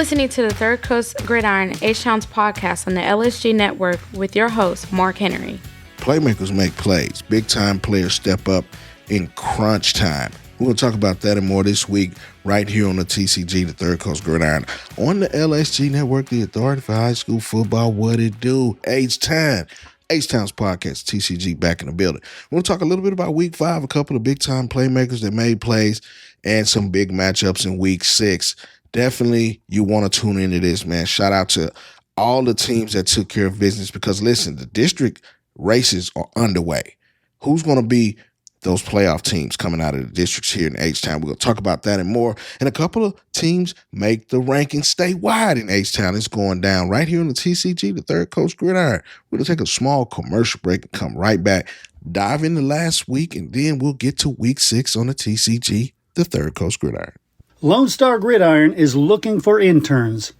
listening to the Third Coast Gridiron H-Town's podcast on the LSG Network with your host, Marc Henry. Playmakers make plays. Big-time players step up in crunch time. We're going to talk about that and more this week right here on the TCG, the Third Coast Gridiron, on the LSG Network, the authority for high school football. What it do? H-Town. H-Town's podcast, TCG, back in the building. We're going to talk a little bit about Week 5, a couple of big-time playmakers that made plays, and some big matchups in Week 6. Definitely you want to tune into this, man. Shout out to all the teams that took care of business because, listen, the district races are underway. Who's going to be those playoff teams coming out of the districts here in H-Town? We're going to talk about that and more. And a couple of teams make the rankings statewide in H-Town. It's going down right here on the TCG, the Third Coast Gridiron. We're going to take a small commercial break and come right back, dive into last week, and then we'll get to Week 6 on the TCG, the Third Coast Gridiron. Lone Star Gridiron is looking for interns.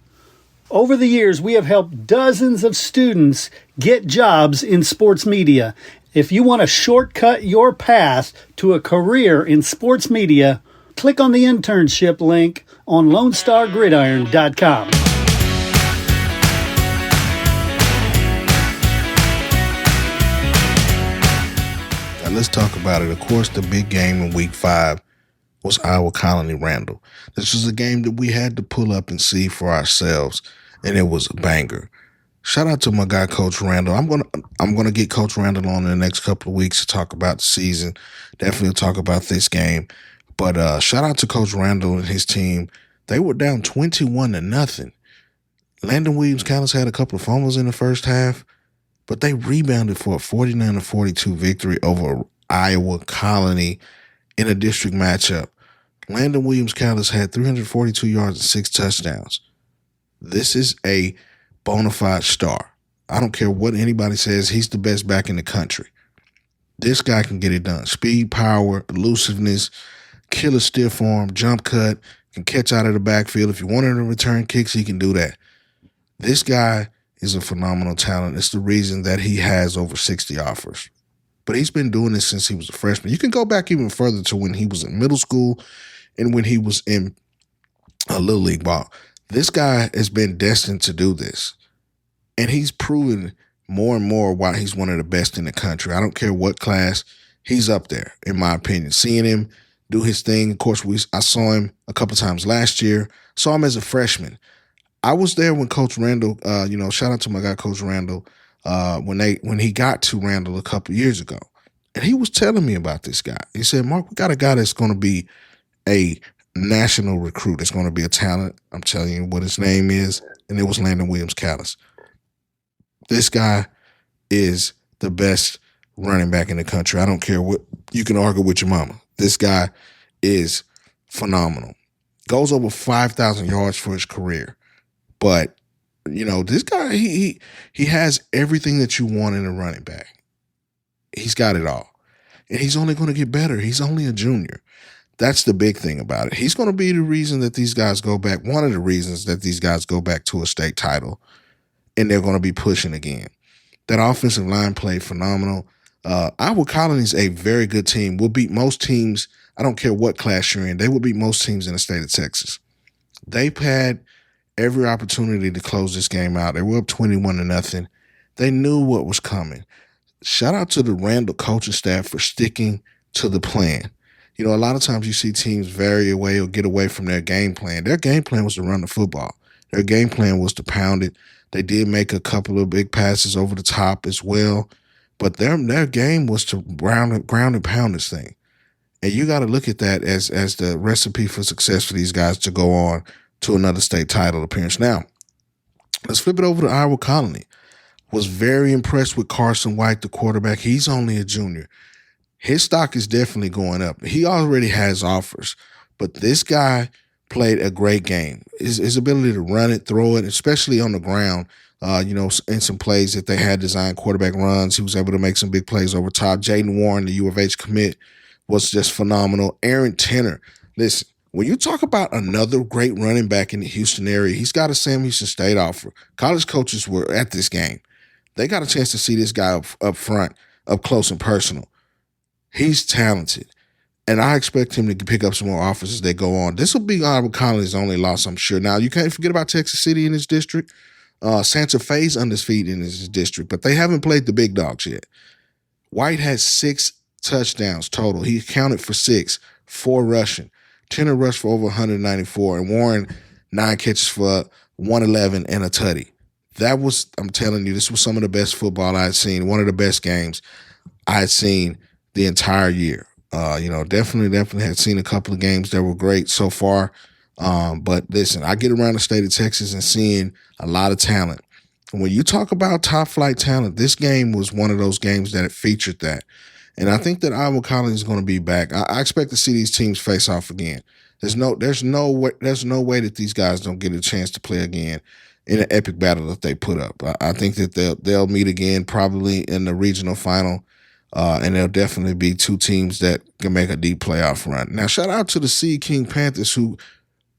Over the years, we have helped dozens of students get jobs in sports media. If you want to shortcut your path to a career in sports media, click on the internship link on LoneStarGridiron.com. Now let's talk about it. Of course, the big game in Week 5 was Iowa Colony Randall. This was a game that we had to pull up and see for ourselves, and it was a banger. Shout out to my guy, Coach Randall. I'm gonna get Coach Randall on in the next couple of weeks to talk about the season. Definitely talk about this game. But shout out to Coach Randall and his team. They were down 21-0. Landon Williams-Callis had a couple of fumbles in the first half, but they rebounded for a 49-42 victory over Iowa Colony in a district matchup. Landon Williams-Callis had 342 yards and 6 touchdowns. This is a bona fide star. I don't care what anybody says. He's the best back in the country. This guy can get it done. Speed, power, elusiveness, killer stiff arm, jump cut, can catch out of the backfield. If you want him to return kicks, he can do that. This guy is a phenomenal talent. It's the reason that he has over 60 offers. But he's been doing this since he was a freshman. You can go back even further to when he was in middle school and when he was in a Little League ball. This guy has been destined to do this. And he's proven more and more why he's one of the best in the country. I don't care what class, he's up there, in my opinion. Seeing him do his thing, of course, I saw him a couple times last year. Saw him as a freshman. I was there when Coach Randall, shout out to my guy, Coach Randall, when he got to Randall a couple years ago. And he was telling me about this guy. He said, Mark, we got a guy that's going to be a national recruit. It's going to be a talent. I'm telling you what his name is. And it was Landon Williams-Callis. This guy is the best running back in the country. I don't care what you can argue with your mama. This guy is phenomenal. Goes over 5,000 yards for his career. But, this guy, he has everything that you want in a running back. He's got it all. And he's only going to get better. He's only a junior. That's the big thing about it. He's going to be the reason that these guys go back, one of the reasons that these guys go back to a state title, and they're going to be pushing again. That offensive line played phenomenal. Iowa Colony is a very good team. We'll beat most teams. I don't care what class you're in. They will beat most teams in the state of Texas. They've had every opportunity to close this game out. They were up 21-0. They knew what was coming. Shout out to the Randall coaching staff for sticking to the plan. A lot of times you see teams vary away or get away from their game plan. Their game plan was to run the football. Their game plan was to pound it. They did make a couple of big passes over the top as well. But their game was to ground and pound this thing. And you got to look at that as the recipe for success for these guys to go on to another state title appearance. Now, let's flip it over to Iowa Colony. Was very impressed with Carson White, the quarterback. He's only a junior. His stock is definitely going up. He already has offers, but this guy played a great game. His ability to run it, throw it, especially on the ground, in some plays that they had designed quarterback runs. He was able to make some big plays over top. Jaden Warren, the U of H commit, was just phenomenal. Aaron Tenner, listen, when you talk about another great running back in the Houston area, he's got a Sam Houston State offer. College coaches were at this game. They got a chance to see this guy up front, up close and personal. He's talented. And I expect him to pick up some more offers as they go on. This will be Iowa Colony's only loss, I'm sure. Now, you can't forget about Texas City in his district. Santa Fe's undefeated in his district, but they haven't played the big dogs yet. White has 6 touchdowns total. He accounted for 6, 4 rushing. Tenor rushed for over 194, and Warren 9 catches for 111 and a tutty. That was, I'm telling you, this was some of the best football I had seen, one of the best games I had seen the entire year. Definitely had seen a couple of games that were great so far. But listen, I get around the state of Texas and seeing a lot of talent. When you talk about top flight talent, this game was one of those games that it featured that. And I think that Iowa Colony is going to be back. I expect to see these teams face off again. There's no way that these guys don't get a chance to play again in an epic battle that they put up. I think that they'll meet again probably in the regional final. And there'll definitely be 2 teams that can make a deep playoff run. Now, shout out to the Sea King Panthers who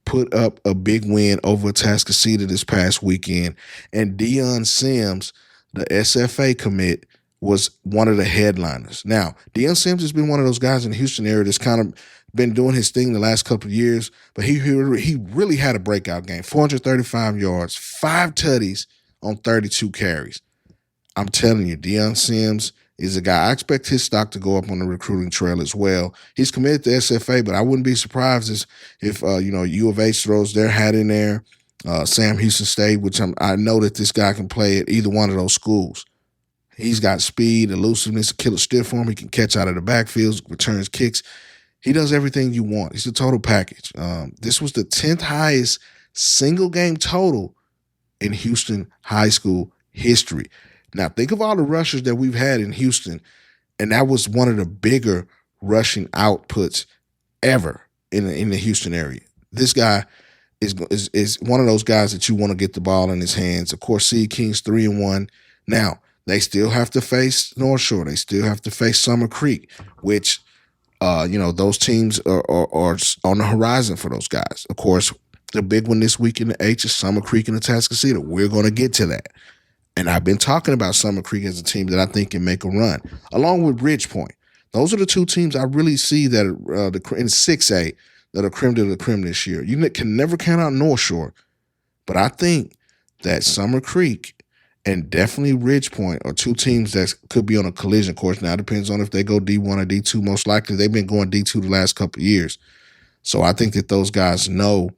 put up a big win over Atascocita this past weekend. And Deion Sims, the SFA commit, was one of the headliners. Now, Deion Sims has been one of those guys in the Houston area that's kind of been doing his thing the last couple of years, but he really had a breakout game. 435 yards, 5 tutties on 32 carries. I'm telling you, Deion Sims is a guy. I expect his stock to go up on the recruiting trail as well. He's committed to SFA, but I wouldn't be surprised if U of H throws their hat in there. Sam Houston State, which I know that this guy can play at either one of those schools. He's got speed, elusiveness, a killer stiff arm. He can catch out of the backfields, returns kicks. He does everything you want. He's a total package. This was the 10th highest single game total in Houston high school history. Now, think of all the rushers that we've had in Houston, and that was one of the bigger rushing outputs ever in the Houston area. This guy is one of those guys that you want to get the ball in his hands. Of course, Sea Kings 3-1. Now, they still have to face North Shore. They still have to face Summer Creek, which, those teams are on the horizon for those guys. Of course, the big one this week in the H is Summer Creek and Atascocita. We're going to get to that. And I've been talking about Summer Creek as a team that I think can make a run, along with Ridgepoint. Those are the 2 teams I really see that are in 6A that are creme de la creme this year. You can never count out North Shore, but I think that Summer Creek and definitely Ridgepoint are 2 teams that could be on a collision course. Now, it depends on if they go D1 or D2. Most likely, they've been going D2 the last couple of years. So I think that those guys know,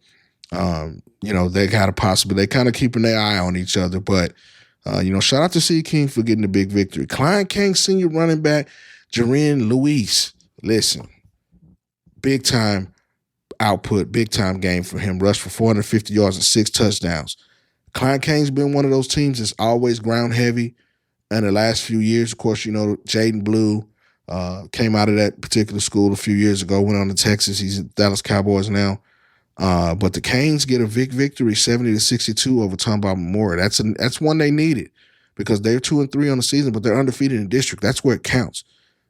they got a possibility. They kind of keeping their eye on each other, but shout out to Sea King for getting the big victory. Klein King senior running back, Jaren Luis. Listen, big time output, big time game for him. Rushed for 450 yards and 6 touchdowns. Klein King's been one of those teams that's always ground heavy in the last few years. Of course, Jaden Blue came out of that particular school a few years ago, went on to Texas. He's at Dallas Cowboys now. But the Canes get a victory 70-62 over Tomball Memorial. That's one they needed because they're 2-3 on the season, but they're undefeated in district. That's where it counts.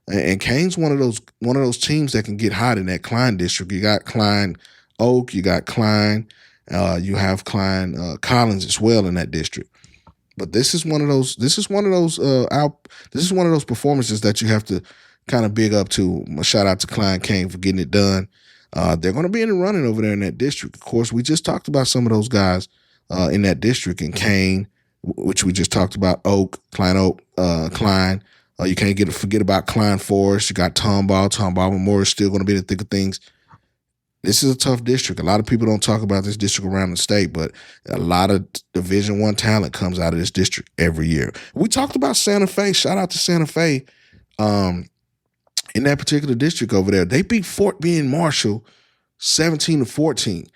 And Canes one of those teams that can get hot in that Klein district. You got Klein Oak, you got Klein, you have Klein Collins as well in that district. But this is one of those performances that you have to kind of big up to. A shout out to Klein King for getting it done. They're going to be in the running over there in that district. Of course, we just talked about some of those guys in that district, in Kane, which we just talked about, Klein. You can't forget about Klein Forest. You got Tomball Memorial still going to be in the thick of things. This is a tough district. A lot of people don't talk about this district around the state, but a lot of Division I talent comes out of this district every year. We talked about Santa Fe. Shout out to Santa Fe. In that particular district over there, they beat Fort Bend Marshall 17-14.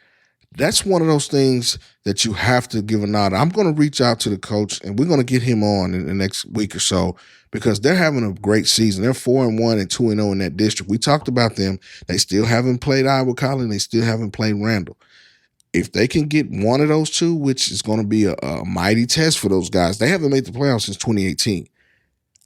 That's one of those things that you have to give a nod. I'm going to reach out to the coach, and we're going to get him on in the next week or so because they're having a great season. They're 4-1 and 2-0 in that district. We talked about them. They still haven't played Iowa Colony. They still haven't played Randall. If they can get one of those 2, which is going to be a mighty test for those guys, they haven't made the playoffs since 2018.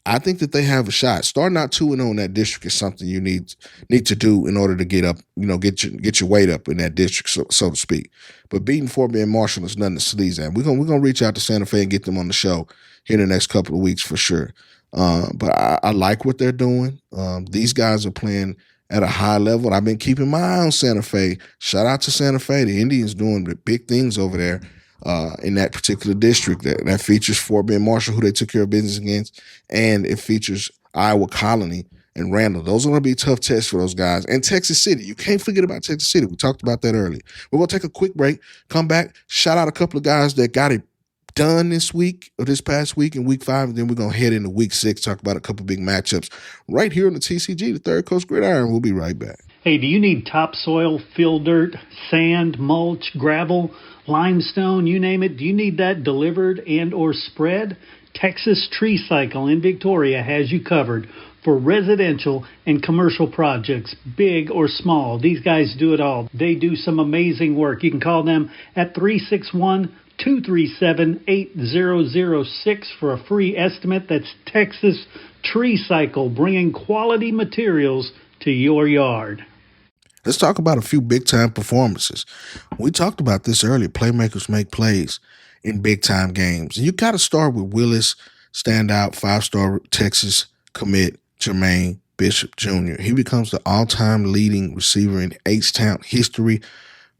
I think that they have a shot. Starting out 2-0 in that district is something you need to do in order to get up, get your weight up in that district, so to speak. But beating Fort Bend Marshall is nothing to sneeze at. We're gonna reach out to Santa Fe and get them on the show here in the next couple of weeks for sure. But I like what they're doing. These guys are playing at a high level. I've been keeping my eye on Santa Fe. Shout out to Santa Fe. The Indians doing big things over there in that particular district. That features Fort Bend Marshall, who they took care of business against, and it features Iowa Colony and Randall. Those are going to be tough tests for those guys. And Texas City. You can't forget about Texas City. We talked about that earlier. We're going to take a quick break, come back, shout out a couple of guys that got it done this week or this past week in week 5, and then we're going to head into week 6, talk about a couple big matchups right here on the TCG, the Third Coast Gridiron. We'll be right back. Hey, do you need topsoil, fill dirt, sand, mulch, gravel, limestone, you name it? Do you need that delivered and or spread? Texas Tree Cycle in Victoria has you covered for residential and commercial projects, big or small. These guys do it all. They do some amazing work. You can call them at 361-237-8006 for a free estimate. That's Texas Tree Cycle, bringing quality materials to your yard. Let's talk about a few big-time performances. We talked about this earlier. Playmakers make plays in big-time games. And you got to start with Willis, standout 5-star Texas commit, Jermaine Bishop Jr. He becomes the all-time leading receiver in H-Town history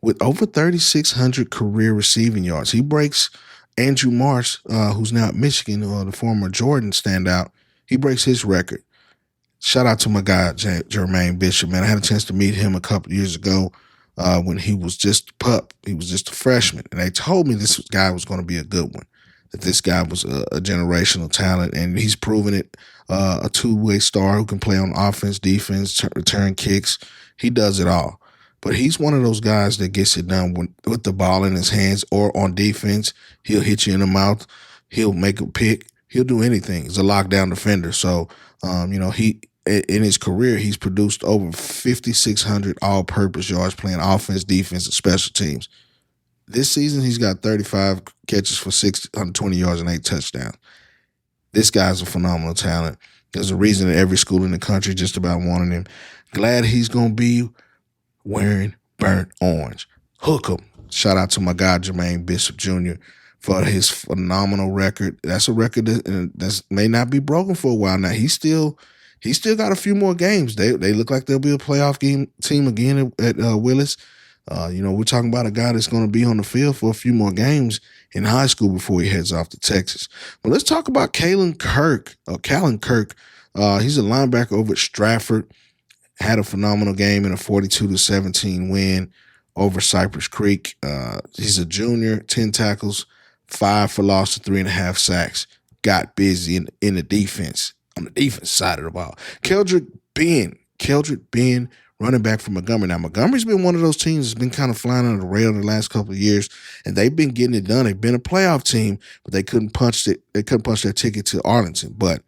with over 3,600 career receiving yards. He breaks Andrew Marsh, who's now at Michigan, the former Jordan standout. He breaks his record. Shout out to my guy, Jermaine Bishop, man. I had a chance to meet him a couple of years ago when he was just a pup. He was just a freshman. And they told me this guy was going to be a good one, that this guy was a generational talent, and he's proven it. A two-way star who can play on offense, defense, return kicks. He does it all. But he's one of those guys that gets it done with the ball in his hands or on defense. He'll hit you in the mouth. He'll make a pick. He'll do anything. He's a lockdown defender. So, he in his career, he's produced over 5,600 all-purpose yards playing offense, defense, and special teams. This season, he's got 35 catches for 620 yards and 8 touchdowns. This guy's a phenomenal talent. There's a reason that every school in the country just about wanted him. Glad he's going to be wearing burnt orange. Hook him. Shout out to my guy, Jermaine Bishop Jr., for his phenomenal record. That's a record that may not be broken for a while now. He's still got a few more games. They look like they'll be a playoff team again at Willis. We're talking about a guy that's going to be on the field for a few more games in high school before he heads off to Texas. But let's talk about Callan Kirk. He's a linebacker over at Stratford. Had a phenomenal game in a 42-17 win over Cypress Creek. He's a junior, 10 tackles, 5 for loss, 3.5 sacks. Got busy in the defense, on the defense side of the ball. Keldrick Ben, running back from Montgomery. Now, Montgomery's been one of those teams that's been kind of flying under the radar the last couple of years, and they've been getting it done. They've been a playoff team, but they couldn't punch their ticket to Arlington. But,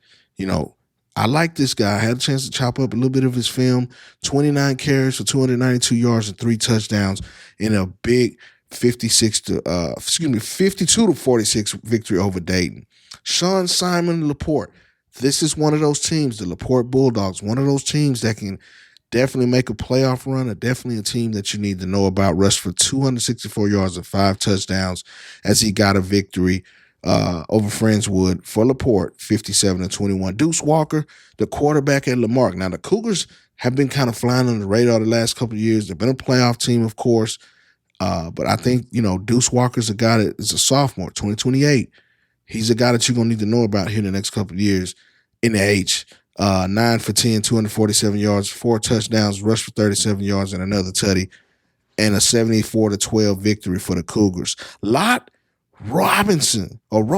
I like this guy. I had a chance to chop up a little bit of his film. 29 carries for 292 yards and 3 touchdowns in a big 52-46 victory over Dayton. Sean Simon Laporte. This is one of those teams, the Laporte Bulldogs, one of those teams that can definitely make a playoff run, or definitely a team that you need to know about. Rushed for 264 yards and 5 touchdowns as he got a victory over Friendswood for Laporte, 57-21. Deuce Walker, the quarterback at Lamarck. Now, the Cougars have been kind of flying under the radar the last couple of years. They've been a playoff team, of course. But I think, Deuce Walker's a guy that is a sophomore, 2028. He's a guy that you're going to need to know about here in the next couple of years in the H. 9 for 10, 247 yards, 4 touchdowns, rushed for 37 yards and another tutty, and a 74-12 victory for the Cougars. Robson. I'm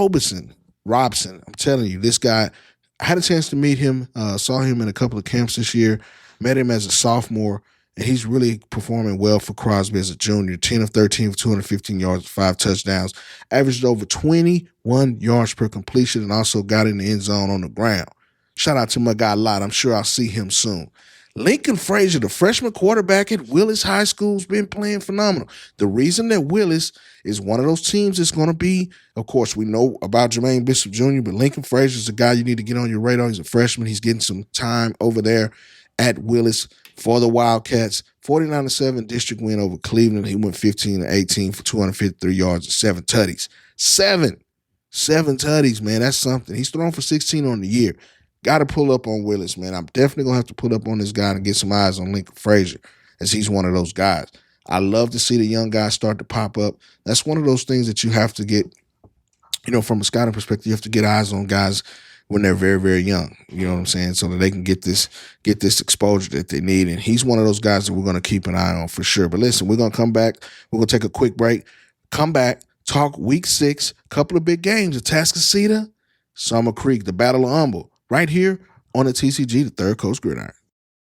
telling you, this guy, I had a chance to meet him, saw him in a couple of camps this year, met him as a sophomore, and he's really performing well for Crosby as a junior. 10 of 13 for 215 yards, 5 touchdowns, averaged over 21 yards per completion, and also got in the end zone on the ground. Shout out to my guy Lott. I'm sure I'll see him soon. Lincoln Frazier, the freshman quarterback at Willis High School, has been playing phenomenal. The reason that Willis is one of those teams that's going to be, of course, we know about Jermaine Bishop Jr., but Lincoln Frazier is a guy you need to get on your radar. He's a freshman. He's getting some time over there at Willis for the Wildcats. 49-7 district win over Cleveland. He went 15-18 for 253 yards and 7 tutties. Seven tutties, man. That's something. He's thrown for 16 on the year. Got to pull up on Willis, man. I'm definitely going to have to pull up on this guy and get some eyes on Lincoln Frazier, as he's one of those guys. I love to see the young guys start to pop up. That's one of those things that you have to get, from a scouting perspective, you have to get eyes on guys when they're very, very young. You know what I'm saying? So that they can get this exposure that they need. And he's one of those guys that we're going to keep an eye on for sure. But listen, we're going to come back. We're going to take a quick break. Come back, talk week 6, couple of big games, Atascocita, Summer Creek, the Battle of Humble, right here on the TCG, the Third Coast Gridiron.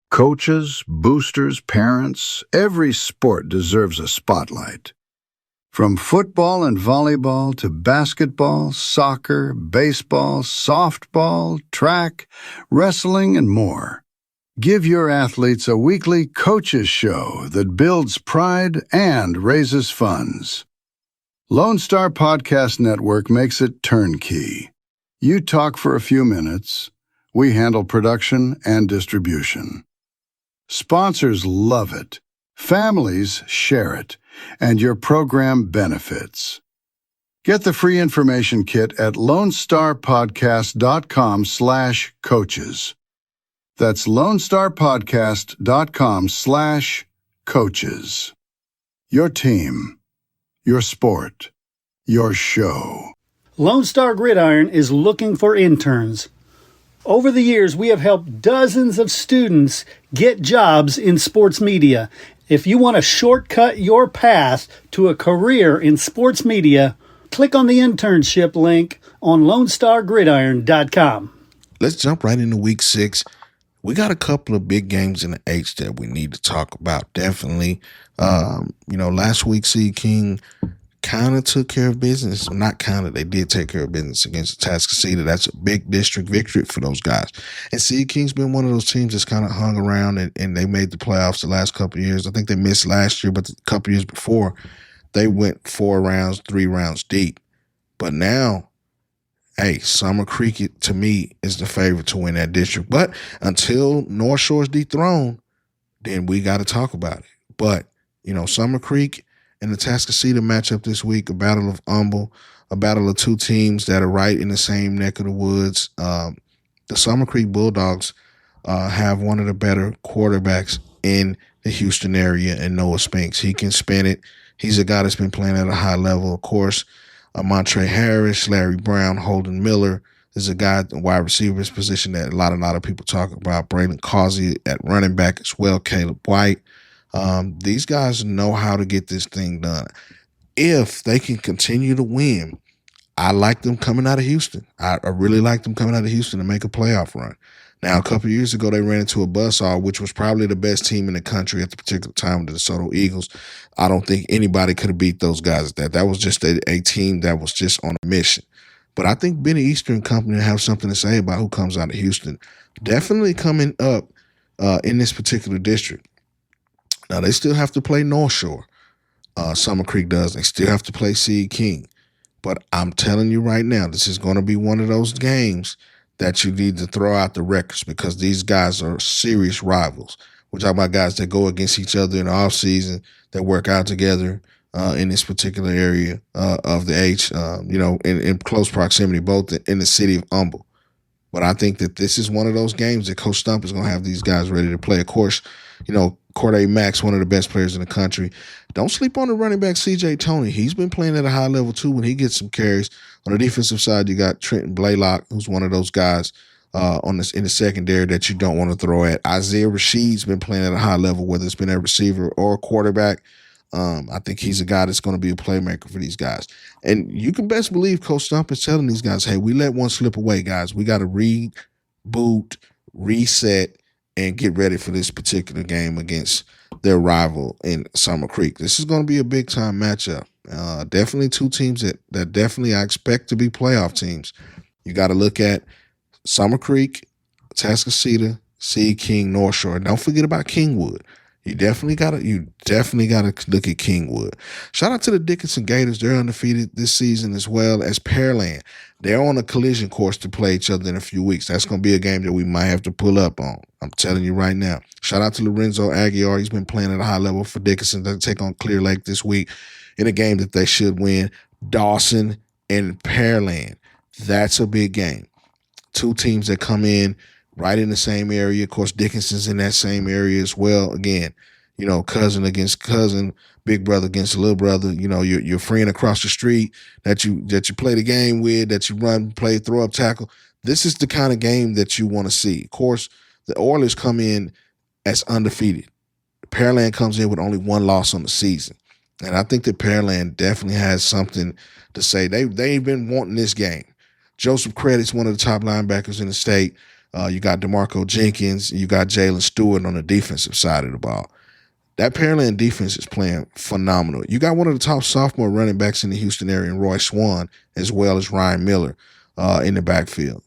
Coaches, boosters, parents, every sport deserves a spotlight. From football and volleyball to basketball, soccer, baseball, softball, track, wrestling, and more. Give your athletes a weekly coaches show that builds pride and raises funds. Lone Star Podcast Network makes it turnkey. You talk for a few minutes. We handle production and distribution. Sponsors love it. Families share it. And your program benefits. Get the free information kit at lonestarpodcast.com/coaches. That's lonestarpodcast.com/coaches. Your team, your sport, your show. Lone Star Gridiron is looking for interns. Over the years, we have helped dozens of students get jobs in sports media. If you want to shortcut your path to a career in sports media, click on the internship link on LoneStarGridiron.com. Let's jump right into week 6. We got a couple of big games in the H that we need to talk about. Definitely. Last week, Sea King kind of took care of business. Not kind of, they did take care of business against Atascocita. That's a big district victory for those guys. And Sea King's been one of those teams that's kind of hung around and they made the playoffs the last couple of years. I think they missed last year, but the couple of years before, they went 4 rounds, 3 rounds deep. But now, Summer Creek, to me, is the favorite to win that district. But until North Shore's dethroned, then we got to talk about it. But, Summer Creek and the Atascocita matchup this week, a battle of Humble, a battle of two teams that are right in the same neck of the woods. The Summer Creek Bulldogs have one of the better quarterbacks in the Houston area in Noah Spinks. He can spin it. He's a guy that's been playing at a high level. Of course, Montre Harris, Larry Brown, Holden Miller is a guy at the wide receivers position that a lot of people talk about. Braylon Causey at running back as well, Caleb White. These guys know how to get this thing done. If they can continue to win, I like them coming out of Houston. I really like them coming out of Houston to make a playoff run. Now, a couple of years ago, they ran into a buzzsaw, which was probably the best team in the country at the particular time, the DeSoto Eagles. I don't think anybody could have beat those guys at that. That was just a team that was just on a mission. But I think Benny Easter and company have something to say about who comes out of Houston. Definitely coming up in this particular district. Now, they still have to play North Shore. Summer Creek does. They still have to play Sea King. But I'm telling you right now, this is going to be one of those games that you need to throw out the records because these guys are serious rivals. We're talking about guys that go against each other in the offseason, that work out together in this particular area of the H, in close proximity, both in the city of Humble. But I think that this is one of those games that Coach Stump is going to have these guys ready to play. Of course, Corday Max, one of the best players in the country. Don't sleep on the running back, C.J. Toney. He's been playing at a high level, too, when he gets some carries. On the defensive side, you got Trenton Blaylock, who's one of those guys in the secondary that you don't want to throw at. Isaiah Rashid's been playing at a high level, whether it's been a receiver or a quarterback. I think he's a guy that's going to be a playmaker for these guys. And you can best believe Coach Stump is telling these guys, hey, we let one slip away, guys. We got to reboot, reset, and get ready for this particular game against their rival in Summer Creek. This is going to be a big-time matchup. Definitely two teams that definitely I expect to be playoff teams. You got to look at Summer Creek, Atascocita, Sea King, North Shore. And don't forget about Kingwood. You definitely gotta look at Kingwood. Shout out to the Dickinson Gators. They're undefeated this season as well as Pearland. They're on a collision course to play each other in a few weeks. That's going to be a game that we might have to pull up on. I'm telling you right now. Shout out to Lorenzo Aguiar. He's been playing at a high level for Dickinson. They'll take on Clear Lake this week in a game that they should win. Dawson and Pearland. That's a big game. two teams that come in right in the same area. Of course, Dickinson's in that same area as well. Again, cousin against cousin, big brother against little brother. Your friend across the street that you play the game with, that you run, play, throw up, tackle. This is the kind of game that you want to see. Of course, the Oilers come in as undefeated. Pearland comes in with only one loss on the season. And I think that Pearland definitely has something to say. They've been wanting this game. Joseph Credit's one of the top linebackers in the state. You got DeMarco Jenkins. You got Jalen Stewart on the defensive side of the ball. That Pearland defense is playing phenomenal. You got one of the top sophomore running backs in the Houston area, Roy Swan, as well as Ryan Miller in the backfield.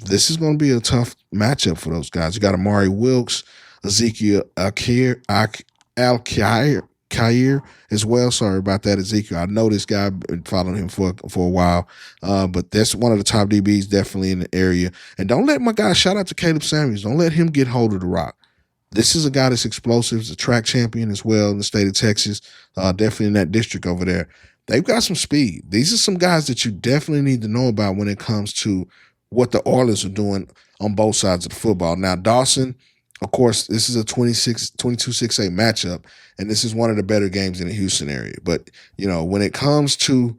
This is going to be a tough matchup for those guys. You got Amari Wilkes, Ezekiel Al-Khair as well. Sorry about that, Ezekiel. I know this guy. I've been following him for a while. But that's one of the top DBs definitely in the area. And don't let my guy, shout out to Caleb Samuels, don't let him get hold of the rock. This is a guy that's explosive. He's a track champion as well in the state of Texas, definitely in that district over there. They've got some speed. These are some guys that you definitely need to know about when it comes to what the Oilers are doing on both sides of the football. Now, Dawson, of course, this is a 22-6A matchup, and this is one of the better games in the Houston area. But, when it comes to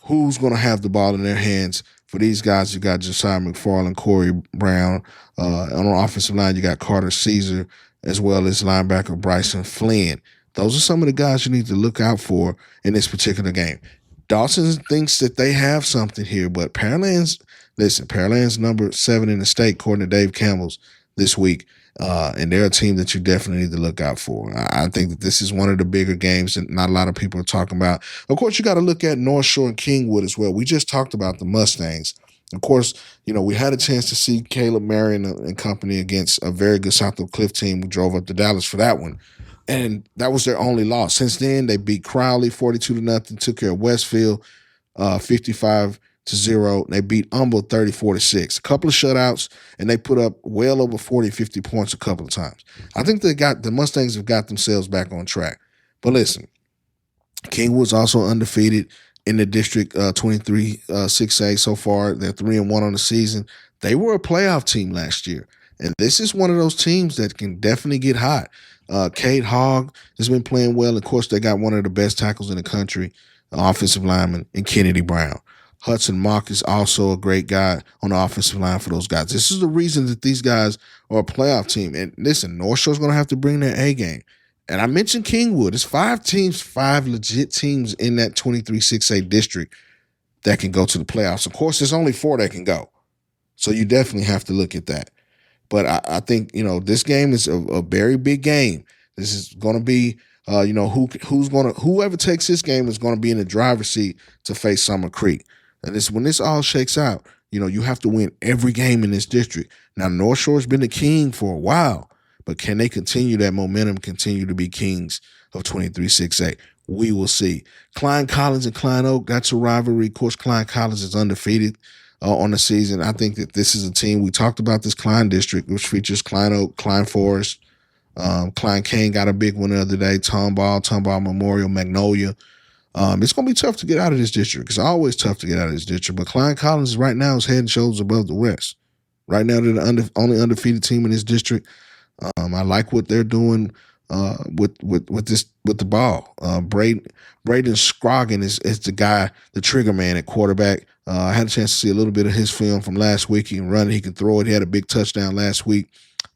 who's going to have the ball in their hands, for these guys, you got Josiah McFarland, Corey Brown. On the offensive line, you got Carter Caesar, as well as linebacker Bryson Flynn. Those are some of the guys you need to look out for in this particular game. Dawson thinks that they have something here, but Pearland's number 7 in the state, according to Dave Campbell's this week. And they're a team that you definitely need to look out for. I think that this is one of the bigger games that not a lot of people are talking about. Of course, you got to look at North Shore and Kingwood as well. We just talked about the Mustangs. Of course, we had a chance to see Caleb Marion and company against a very good South Oak Cliff team. We drove up to Dallas for that one. And that was their only loss. Since then, they beat Crowley 42-0, took care of Westfield 55-0. They beat Humble 34-6. A couple of shutouts, and they put up well over 40, 50 points a couple of times. I think the Mustangs have got themselves back on track. But listen, Kingwood's also undefeated in the district 23-6A so far. They're 3-1 on the season. They were a playoff team last year. And this is one of those teams that can definitely get hot. Cade Hogg has been playing well. Of course, they got one of the best tackles in the country, offensive lineman, and Kennedy Brown. Hudson Mock is also a great guy on the offensive line for those guys. This is the reason that these guys are a playoff team. And listen, North Shore's going to have to bring their A game. And I mentioned Kingwood. It's 5 teams, 5 legit teams in that 23-6A district that can go to the playoffs. Of course, there's only 4 that can go. So you definitely have to look at that. But I think, this game is a very big game. This is going to be, whoever takes this game is going to be in the driver's seat to face Summer Creek. And when this all shakes out, you have to win every game in this district. Now, North Shore's been the king for a while, but can they continue that momentum, continue to be kings of 23-6A? We will see. Klein Collins and Klein Oak, that's a rivalry. Of course, Klein Collins is undefeated on the season. I think that this is a team. We talked about this Klein district, which features Klein Oak, Klein Forest, Klein Kane got a big one the other day, Tomball Memorial, Magnolia. It's going to be tough to get out of this district. It's always tough to get out of this district. But Klein Collins right now is head and shoulders above the rest. Right now, they're the only undefeated team in this district. I like what they're doing with the ball. Braden Scroggin is the guy, the trigger man at quarterback. I had a chance to see a little bit of his film from last week. He can run it. He can throw it. He had a big touchdown last week.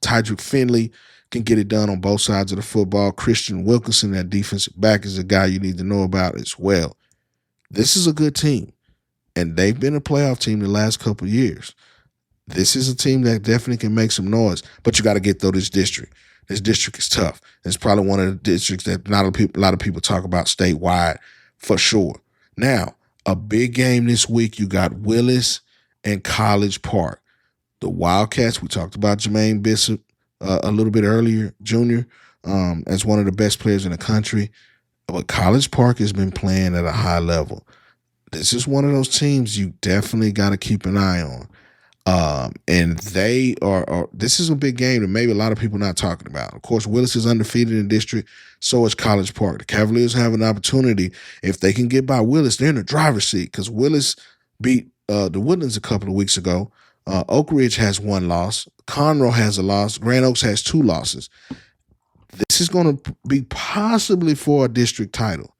Tydrick Finley can get it done on both sides of the football. Christian Wilkinson, that defensive back, is a guy you need to know about as well. This is a good team, and they've been a playoff team the last couple of years. This is a team that definitely can make some noise, but you got to get through this district. This district is tough. It's probably one of the districts that not a lot of people talk about statewide for sure. Now, a big game this week, you got Willis and College Park. The Wildcats, we talked about Jermaine Bishop a little bit earlier, junior, as one of the best players in the country. But College Park has been playing at a high level. This is one of those teams you definitely got to keep an eye on. And they are this is a big game that maybe a lot of people are not talking about. Of course, Willis is undefeated in the district, so is College Park. The Cavaliers have an opportunity. If they can get by Willis, they're in the driver's seat because Willis beat the Woodlands a couple of weeks ago. Oak Ridge has 1 loss. Conroe has a loss. Grand Oaks has 2 losses. This is going to be possibly for a district title.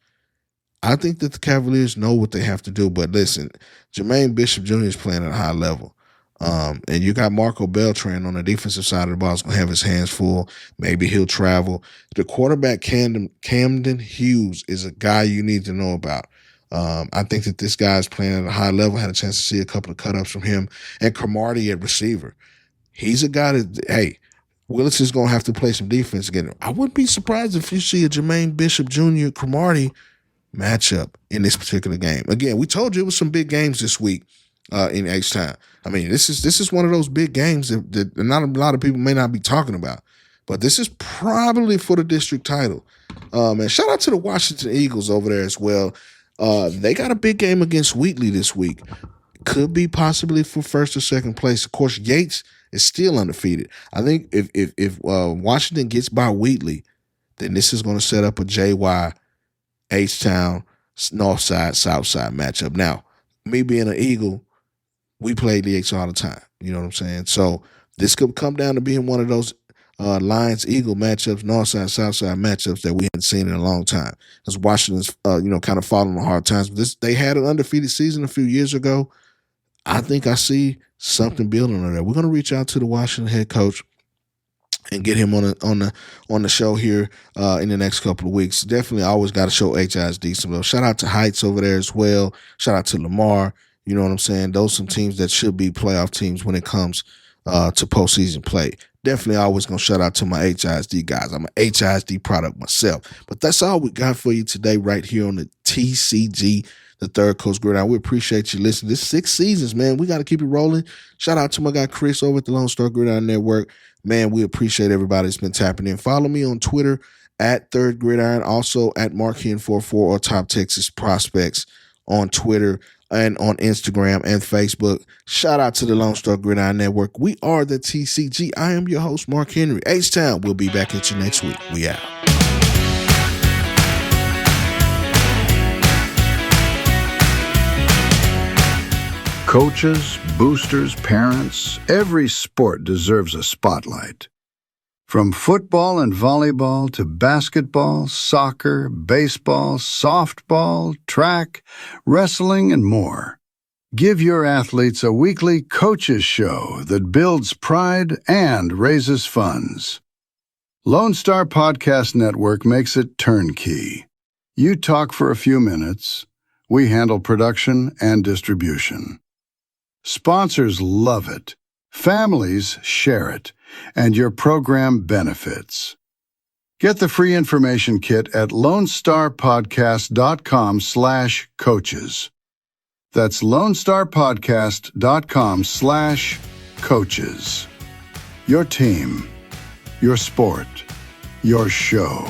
I think that the Cavaliers know what they have to do. But listen, Jermaine Bishop Jr. is playing at a high level. And you got Marco Beltran on the defensive side of the ball. He's going to have his hands full. Maybe he'll travel. The quarterback, Camden Hughes, is a guy you need to know about. I think that this guy is playing at a high level. Had a chance to see a couple of cut-ups from him. And Cromartie at receiver. He's a guy that, hey, Willis is going to have to play some defense again. I wouldn't be surprised if you see a Jermaine Bishop Jr. Cromartie matchup in this particular game. Again, we told you it was some big games this week in H-Town. I mean, this is one of those big games that not a lot of people may not be talking about. But this is probably for the district title. And shout out to the Washington Eagles over there as well. They got a big game against Wheatley this week. Could be possibly for first or second place. Of course, Yates is still undefeated. I think if Washington gets by Wheatley, then this is going to set up a JY H-Town North Side South Side matchup. Now, me being an Eagle, we play the H all the time. You know what I'm saying? So this could come down to being one of those Lions Eagle matchups, North Side South Side matchups that we hadn't seen in a long time. Because Washington's kind of falling on hard times. They had an undefeated season a few years ago. I think I see something building on there. We're going to reach out to the Washington head coach and get him on the show here in the next couple of weeks. Definitely always got to show HISD some love. Shout out to Heights over there as well. Shout out to Lamar. You know what I'm saying? Those are some teams that should be playoff teams when it comes to postseason play. Definitely always going to shout out to my HISD guys. I'm an HISD product myself. But that's all we got for you today right here on the TCG, the Third Coast Gridiron. We appreciate you listening. This 6 seasons, man. We got to keep it rolling. Shout out to my guy Chris over at the Lone Star Gridiron Network. Man, we appreciate everybody that's been tapping in. Follow me on Twitter at Third Gridiron, also at Marc Henry 44 or Top Texas Prospects on Twitter and on Instagram and Facebook. Shout out to the Lone Star Gridiron Network. We are the TCG. I am your host, Marc Henry. H-Town. We'll be back at you next week. We out. Coaches, boosters, parents, every sport deserves a spotlight. From football and volleyball to basketball, soccer, baseball, softball, track, wrestling, and more. Give your athletes a weekly coaches show that builds pride and raises funds. Lone Star Podcast Network makes it turnkey. You talk for a few minutes. We handle production and distribution. Sponsors love it. Families share it. And your program benefits. Get the free information kit at LoneStarPodcast.com/coaches. That's LoneStarPodcast.com/coaches. Your team, your sport, your show.